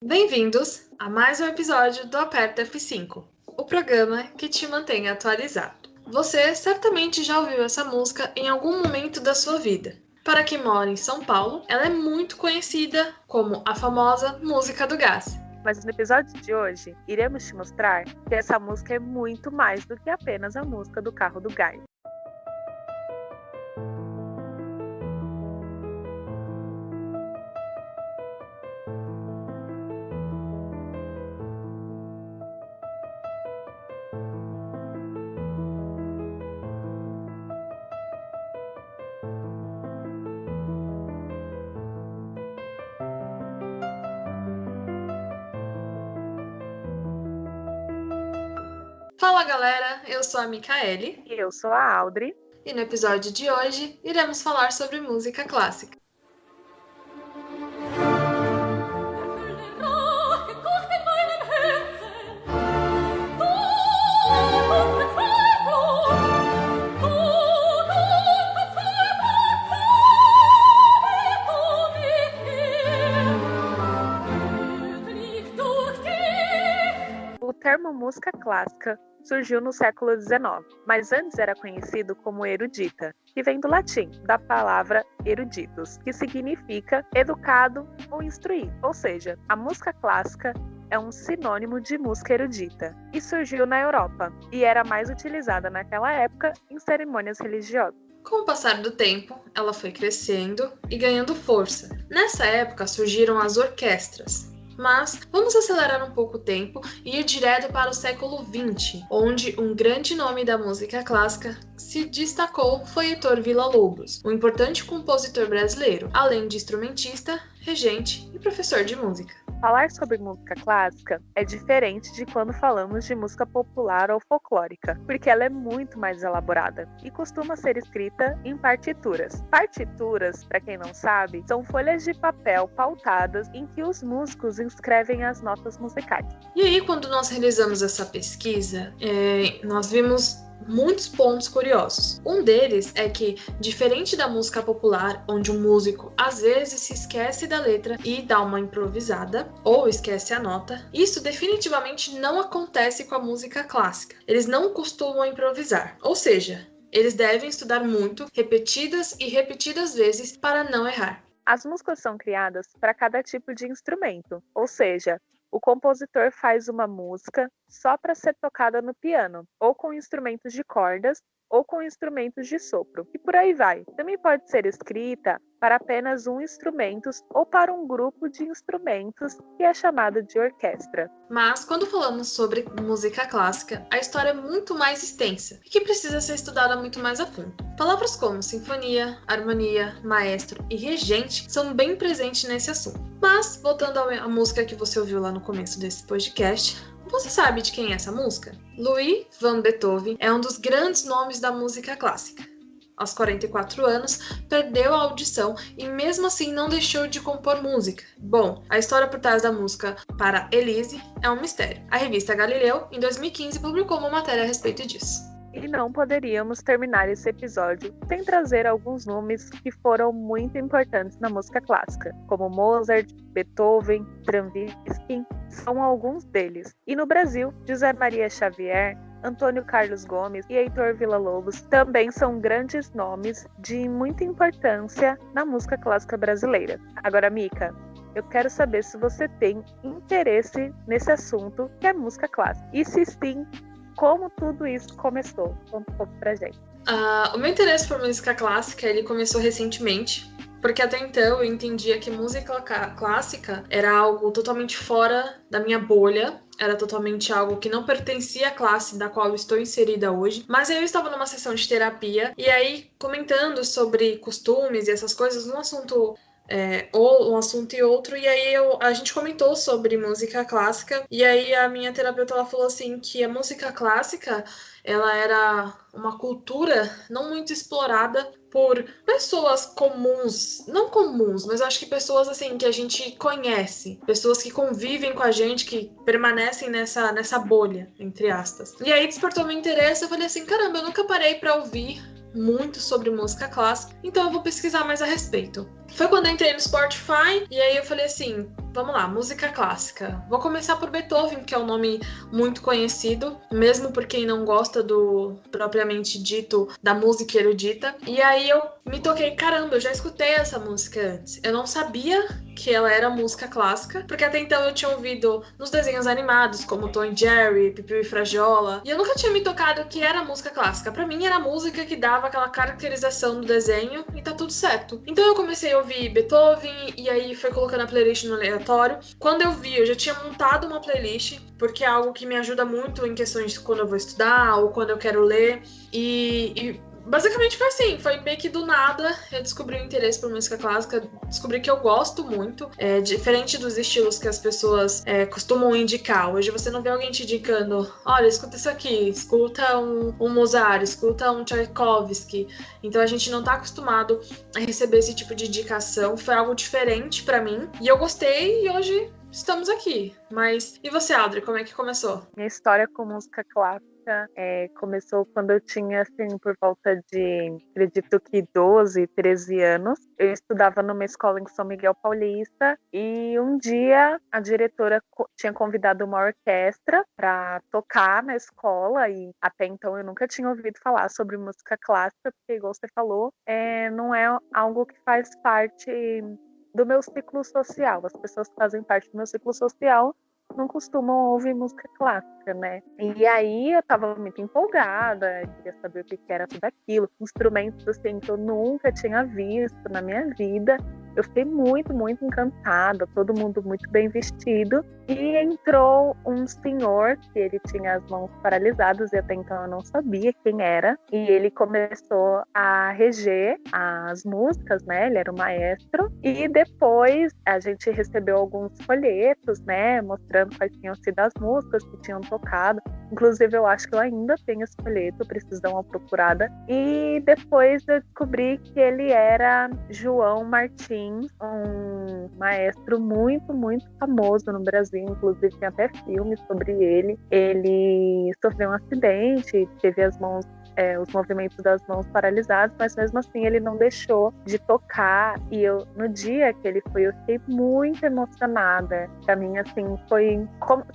Bem-vindos a mais um episódio do Aperta F5, o programa que te mantém atualizado. Você certamente já ouviu essa música em algum momento da sua vida. Para quem mora em São Paulo, ela é muito conhecida como a famosa Música do Gás. Mas no episódio de hoje, iremos te mostrar que essa música é muito mais do que apenas a música do carro do gás. Fala galera, eu sou a Micaele E eu sou a Audrey. e no episódio de hoje iremos falar sobre música clássica. O termo música clássica surgiu no século XIX, mas antes era conhecido como erudita, que vem do latim, da palavra eruditus, que significa educado ou instruído. Ou seja, a música clássica é um sinônimo de música erudita e surgiu na Europa e era mais utilizada naquela época em cerimônias religiosas. Com o passar do tempo, ela foi crescendo e ganhando força. Nessa época surgiram as orquestras. Mas vamos acelerar um pouco o tempo e ir direto para o século XX, onde um grande nome da música clássica se destacou foi Heitor Villa-Lobos, um importante compositor brasileiro, além de instrumentista, regente e professor de música. Falar sobre música clássica é diferente de quando falamos de música popular ou folclórica, porque ela é muito mais elaborada e costuma ser escrita em partituras. Partituras, para quem não sabe, são folhas de papel pautadas em que os músicos inscrevem as notas musicais. E aí, quando nós realizamos essa pesquisa, nós vimos muitos pontos curiosos. Um deles é que, diferente da música popular, onde um músico às vezes se esquece da letra e dá uma improvisada, ou esquece a nota, isso definitivamente não acontece com a música clássica. Eles não costumam improvisar, ou seja, eles devem estudar muito, repetidas e repetidas vezes para não errar. As músicas são criadas para cada tipo de instrumento, ou seja, o compositor faz uma música só para ser tocada no piano, ou com instrumentos de cordas, ou com instrumentos de sopro, e por aí vai. Também pode ser escrita para apenas um instrumento ou para um grupo de instrumentos que é chamado de orquestra. Mas, quando falamos sobre música clássica, a história é muito mais extensa e que precisa ser estudada muito mais a fundo. Palavras como sinfonia, harmonia, maestro e regente são bem presentes nesse assunto. Mas, voltando à música que você ouviu lá no começo desse podcast, você sabe de quem é essa música? Louis van Beethoven é um dos grandes nomes da música clássica. Aos 44 anos, perdeu a audição e mesmo assim não deixou de compor música. Bom, a história por trás da música para Elise é um mistério. A revista Galileu, em 2015, publicou uma matéria a respeito disso. E não poderíamos terminar esse episódio sem trazer alguns nomes que foram muito importantes na música clássica, como Mozart, Beethoven, Stravinsky, são alguns deles. E no Brasil, José Maria Xavier, Antônio Carlos Gomes e Heitor Villa-Lobos também são grandes nomes de muita importância na música clássica brasileira. Agora, Mica, eu quero saber se você tem interesse nesse assunto que é música clássica. E se sim, como tudo isso começou? Conta um pouco pra gente. O meu interesse por música clássica ele começou recentemente, porque até então eu entendia que música clássica era algo totalmente fora da minha bolha. era totalmente algo que não pertencia à classe da qual eu estou inserida hoje, mas eu estava numa sessão de terapia, e aí comentando sobre costumes e essas coisas, um assunto ou um assunto e outro, e aí a gente comentou sobre música clássica, e aí a minha terapeuta ela falou assim que a música clássica ela era uma cultura não muito explorada por pessoas comuns, não comuns, mas eu acho que pessoas assim que a gente conhece, pessoas que convivem com a gente, que permanecem nessa bolha, entre aspas. E aí despertou meu interesse, eu falei assim, caramba, eu nunca parei para ouvir muito sobre música clássica, então eu vou pesquisar mais a respeito. Foi quando eu entrei no Spotify, e aí eu falei assim, vamos lá, música clássica. Vou começar por Beethoven, que é um nome muito conhecido, mesmo por quem não gosta do propriamente dito da música erudita. E aí eu me toquei, caramba, eu já escutei essa música antes. Eu não sabia que ela era música clássica, porque até então eu tinha ouvido nos desenhos animados, como Tom e Jerry, Pipiu e Frajola, e eu nunca tinha me tocado que era música clássica. Pra mim era a música que dava aquela caracterização do desenho e tá tudo certo. Então eu comecei a ouvir Beethoven, e aí foi colocando a playlist no aleatório. Quando eu vi, eu já tinha montado uma playlist, porque é algo que me ajuda muito em questões de quando eu vou estudar ou quando eu quero ler, e basicamente foi assim, foi meio que do nada eu descobri o interesse por música clássica, descobri que eu gosto muito, diferente dos estilos que as pessoas costumam indicar. Hoje você não vê alguém te indicando, olha, escuta isso aqui, escuta um Mozart, escuta um Tchaikovsky. Então a gente não tá acostumado a receber esse tipo de indicação, foi algo diferente pra mim, e eu gostei, e hoje estamos aqui. Mas e você, Audrey, como é que começou? Minha história com música clássica começou quando eu tinha, assim, por volta de, acredito que 12, 13 anos. Eu estudava numa escola em São Miguel Paulista e um dia a diretora tinha convidado uma orquestra para tocar na escola, e até então eu nunca tinha ouvido falar sobre música clássica, porque, igual você falou, não é algo que faz parte do meu ciclo social. As pessoas que fazem parte do meu ciclo social não costumam ouvir música clássica, né? E aí eu tava muito empolgada, queria saber o que era tudo aquilo, instrumentos assim que eu nunca tinha visto na minha vida. Eu fiquei muito, muito encantada, todo mundo muito bem vestido. E entrou um senhor que ele tinha as mãos paralisadas, e até então eu não sabia quem era. E ele começou a reger as músicas, né? Ele era o maestro. E depois a gente recebeu alguns folhetos, né? Mostrando quais tinham sido as músicas que tinham tocado. Inclusive, eu acho que eu ainda tenho esse folheto, preciso dar uma procurada. E depois eu descobri que ele era João Martins, um maestro muito, muito famoso no Brasil. Inclusive, tem até filmes sobre ele. Ele sofreu um acidente, teve as mãos os movimentos das mãos paralisados, mas mesmo assim ele não deixou de tocar. E eu, no dia que ele foi, eu fiquei muito emocionada. Pra mim, assim, foi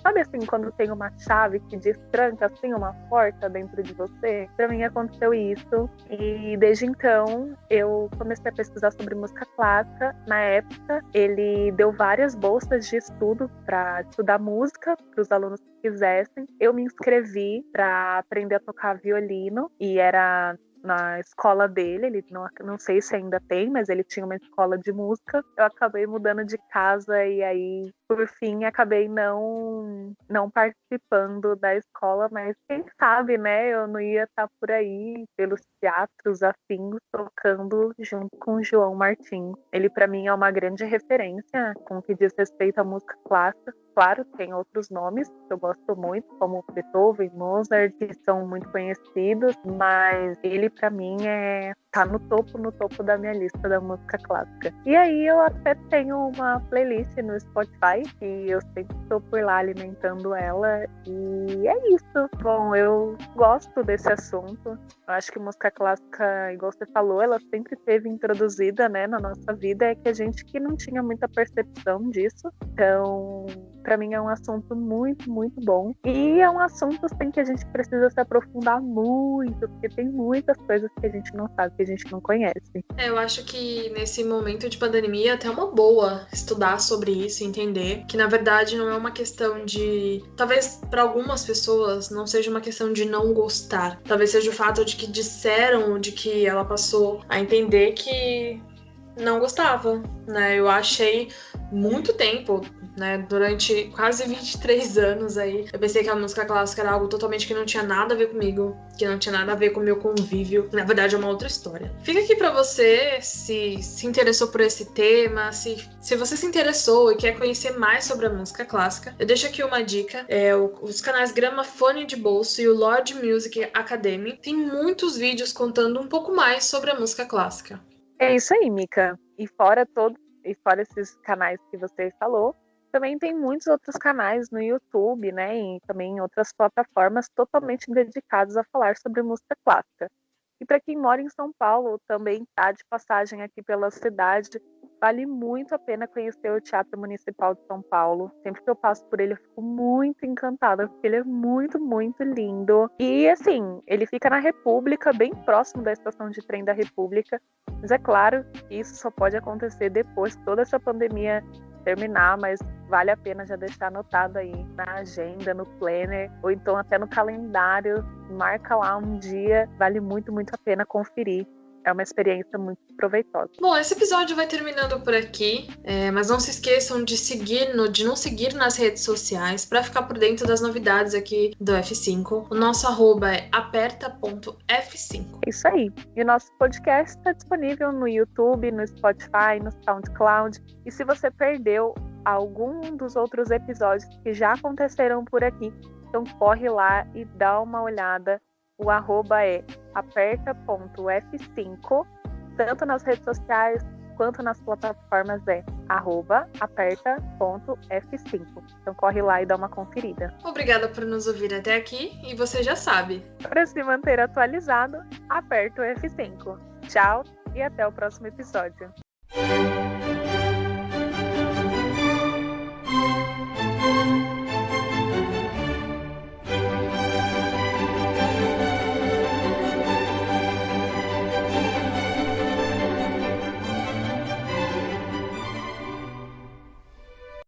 sabe assim, quando tem uma chave que destranca assim uma porta dentro de você? Pra mim aconteceu isso, e desde então eu comecei a pesquisar sobre música clássica. Na época ele deu várias bolsas de estudo para estudar música para os alunos que quisessem. Eu me inscrevi para aprender a tocar violino, e era na escola dele. Ele não sei se ainda tem, mas ele tinha uma escola de música. Eu acabei mudando de casa, e aí, por fim, acabei não participando da escola, mas quem sabe, né, eu não ia estar por aí pelos teatros afins tocando junto com o João Martins. Ele, para mim, é uma grande referência com o que diz respeito à música clássica. Claro, tem outros nomes que eu gosto muito, como Beethoven, Mozart, que são muito conhecidos, mas ele, para mim, tá no topo da minha lista da música clássica. E aí eu até tenho uma playlist no Spotify, e eu sempre estou por lá alimentando ela, e é isso. Bom, eu gosto desse assunto. Eu acho que música clássica, igual você falou, ela sempre teve introduzida, né, na nossa vida, que a gente que não tinha muita percepção disso. Então, para mim é um assunto muito, muito bom. E é um assunto, assim, que a gente precisa se aprofundar muito, porque tem muitas coisas que a gente não sabe, que a gente não conhece. Eu acho que nesse momento de pandemia até é uma boa estudar sobre isso e entender que, na verdade, não é uma questão de... Talvez para algumas pessoas não seja uma questão de não gostar. Talvez seja o fato de que disseram, de que ela passou a entender que não gostava, né? Eu achei muito tempo, né? Durante quase 23 anos aí, eu pensei que a música clássica era algo totalmente que não tinha nada a ver comigo, que não tinha nada a ver com o meu convívio. Na verdade, é uma outra história. Fica aqui pra você, se interessou por esse tema, se você se interessou e quer conhecer mais sobre a música clássica, eu deixo aqui uma dica. Os canais Gramafone de Bolso e o Lord Music Academy tem muitos vídeos contando um pouco mais sobre a música clássica. É isso aí, Mica. E fora esses canais que você falou, também tem muitos outros canais no YouTube, né, e também em outras plataformas totalmente dedicados a falar sobre música clássica. E para quem mora em São Paulo, também está de passagem aqui pela cidade, vale muito a pena conhecer o Teatro Municipal de São Paulo. Sempre que eu passo por ele, eu fico muito encantada, porque ele é muito, muito lindo. E assim, ele fica na República, bem próximo da estação de trem da República. Mas é claro que isso só pode acontecer depois que toda essa pandemia terminar, mas vale a pena já deixar anotado aí na agenda, no planner, ou então até no calendário, marca lá um dia, vale muito, muito a pena conferir. É uma experiência muito proveitosa. Bom, esse episódio vai terminando por aqui, mas não se esqueçam de não seguir nas redes sociais para ficar por dentro das novidades aqui do F5. O nosso @ é aperta.f5. É isso aí. E o nosso podcast está disponível no YouTube, no Spotify, no SoundCloud. E se você perdeu algum dos outros episódios que já aconteceram por aqui, então corre lá e dá uma olhada. O @ é aperta.f5, tanto nas redes sociais quanto nas plataformas é @aperta.f5. Então corre lá e dá uma conferida. Obrigada por nos ouvir até aqui e você já sabe. Para se manter atualizado, aperta o F5. Tchau e até o próximo episódio.